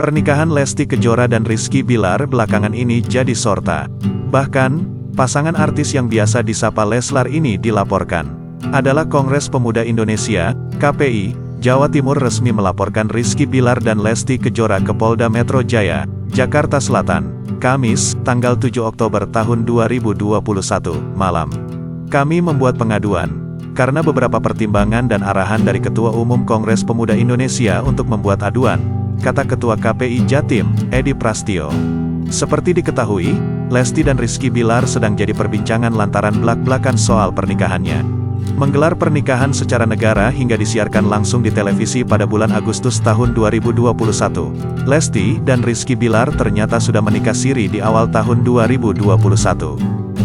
Pernikahan Lesti Kejora dan Rizky Bilar belakangan ini jadi sorta. Bahkan, pasangan artis yang biasa disapa Leslar ini dilaporkan adalah Kongres Pemuda Indonesia, KPI, Jawa Timur resmi melaporkan Rizky Bilar dan Lesti Kejora ke Polda Metro Jaya, Jakarta Selatan, Kamis, tanggal 7 Oktober tahun 2021, malam. Kami membuat pengaduan karena beberapa pertimbangan dan arahan dari Ketua Umum Kongres Pemuda Indonesia untuk membuat aduan, kata Ketua KPI Jatim, Edi Prastio. Seperti diketahui, Lesti dan Rizky Bilar sedang jadi perbincangan lantaran belak-belakan soal pernikahannya. Menggelar pernikahan secara negara hingga disiarkan langsung di televisi pada bulan Agustus tahun 2021. Lesti dan Rizky Bilar ternyata sudah menikah siri di awal tahun 2021.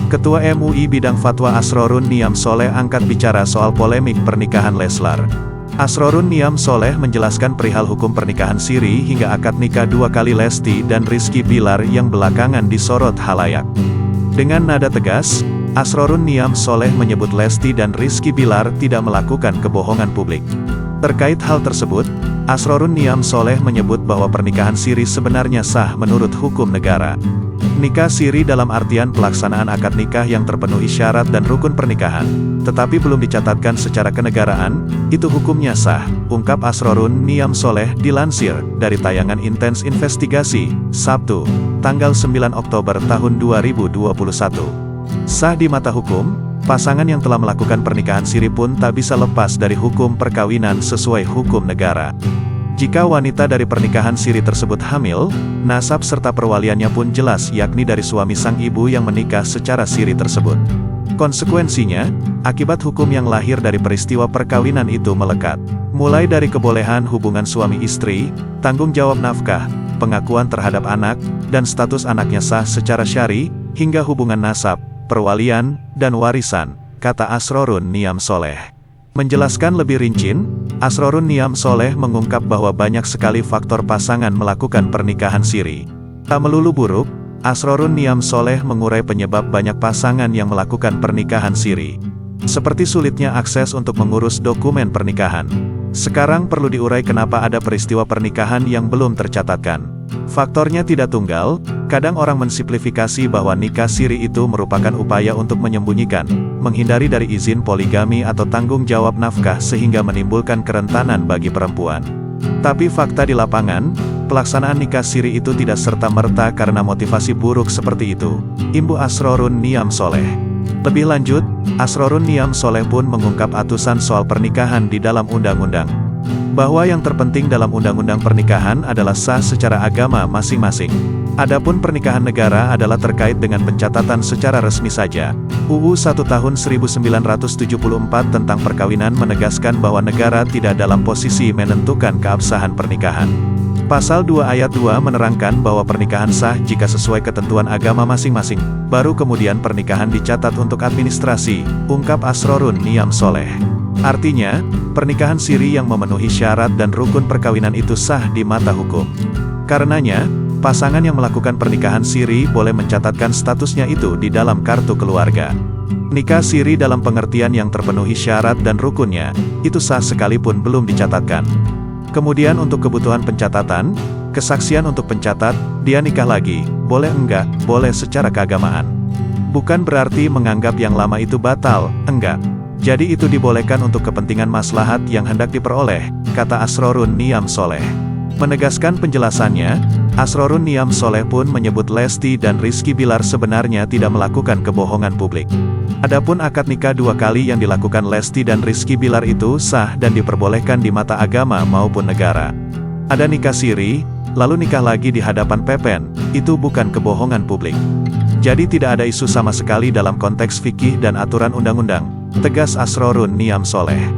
Ketua MUI Bidang Fatwa Asrorun Niam Soleh angkat bicara soal polemik pernikahan Leslar. Asrorun Niam Soleh menjelaskan perihal hukum pernikahan siri hingga akad nikah dua kali Lesti dan Rizky Bilar yang belakangan disorot halayak. Dengan nada tegas, Asrorun Niam Soleh menyebut Lesti dan Rizky Bilar tidak melakukan kebohongan publik. Terkait hal tersebut, Asrorun Niam Soleh menyebut bahwa pernikahan siri sebenarnya sah menurut hukum negara. Nikah siri dalam artian pelaksanaan akad nikah yang terpenuhi syarat dan rukun pernikahan, tetapi belum dicatatkan secara kenegaraan, itu hukumnya sah, ungkap Asrorun Niam Soleh dilansir dari tayangan Intens Investigasi, Sabtu, tanggal 9 Oktober tahun 2021. Sah di mata hukum, pasangan yang telah melakukan pernikahan siri pun tak bisa lepas dari hukum perkawinan sesuai hukum negara. Jika wanita dari pernikahan siri tersebut hamil, nasab serta perwaliannya pun jelas yakni dari suami sang ibu yang menikah secara siri tersebut. Konsekuensinya, akibat hukum yang lahir dari peristiwa perkawinan itu melekat. Mulai dari kebolehan hubungan suami istri, tanggung jawab nafkah, pengakuan terhadap anak, dan status anaknya sah secara syari, hingga hubungan nasab, perwalian, dan warisan, kata Asrorun Niam Soleh. Menjelaskan lebih rinci, Asrorun Niam Soleh mengungkap bahwa banyak sekali faktor pasangan melakukan pernikahan siri. Tak melulu buruk, Asrorun Niam Soleh mengurai penyebab banyak pasangan yang melakukan pernikahan siri. Seperti sulitnya akses untuk mengurus dokumen pernikahan. Sekarang perlu diurai kenapa ada peristiwa pernikahan yang belum tercatatkan. Faktornya tidak tunggal, kadang orang mensimplifikasi bahwa nikah siri itu merupakan upaya untuk menyembunyikan, menghindari dari izin poligami atau tanggung jawab nafkah sehingga menimbulkan kerentanan bagi perempuan. Tapi fakta di lapangan, pelaksanaan nikah siri itu tidak serta-merta karena motivasi buruk seperti itu, imbu Asrorun Niam Soleh. Lebih lanjut, Asrorun Niam Soleh pun mengungkap atusan soal pernikahan di dalam undang-undang. Bahwa yang terpenting dalam undang-undang pernikahan adalah sah secara agama masing-masing. Adapun pernikahan negara adalah terkait dengan pencatatan secara resmi saja. UU 1 tahun 1974 tentang perkawinan menegaskan bahwa negara tidak dalam posisi menentukan keabsahan pernikahan. Pasal 2 ayat 2 menerangkan bahwa pernikahan sah jika sesuai ketentuan agama masing-masing, baru kemudian pernikahan dicatat untuk administrasi, ungkap Asrorun Niam Soleh. Artinya, pernikahan siri yang memenuhi syarat dan rukun perkawinan itu sah di mata hukum. Karenanya, pasangan yang melakukan pernikahan siri boleh mencatatkan statusnya itu di dalam kartu keluarga. Nikah siri dalam pengertian yang terpenuhi syarat dan rukunnya, itu sah sekalipun belum dicatatkan. Kemudian untuk kebutuhan pencatatan, kesaksian untuk pencatat, dia nikah lagi, boleh enggak, boleh secara keagamaan. Bukan berarti menganggap yang lama itu batal, enggak. Jadi itu dibolehkan untuk kepentingan maslahat yang hendak diperoleh, kata Asrorun Niam Soleh. Menegaskan penjelasannya, Asrorun Niam Soleh pun menyebut Lesti dan Rizky Bilar sebenarnya tidak melakukan kebohongan publik. Adapun akad nikah dua kali yang dilakukan Lesti dan Rizky Bilar itu sah dan diperbolehkan di mata agama maupun negara. Ada nikah siri, lalu nikah lagi di hadapan pepen, itu bukan kebohongan publik. Jadi tidak ada isu sama sekali dalam konteks fikih dan aturan undang-undang, tegas Asrorun Niam Soleh.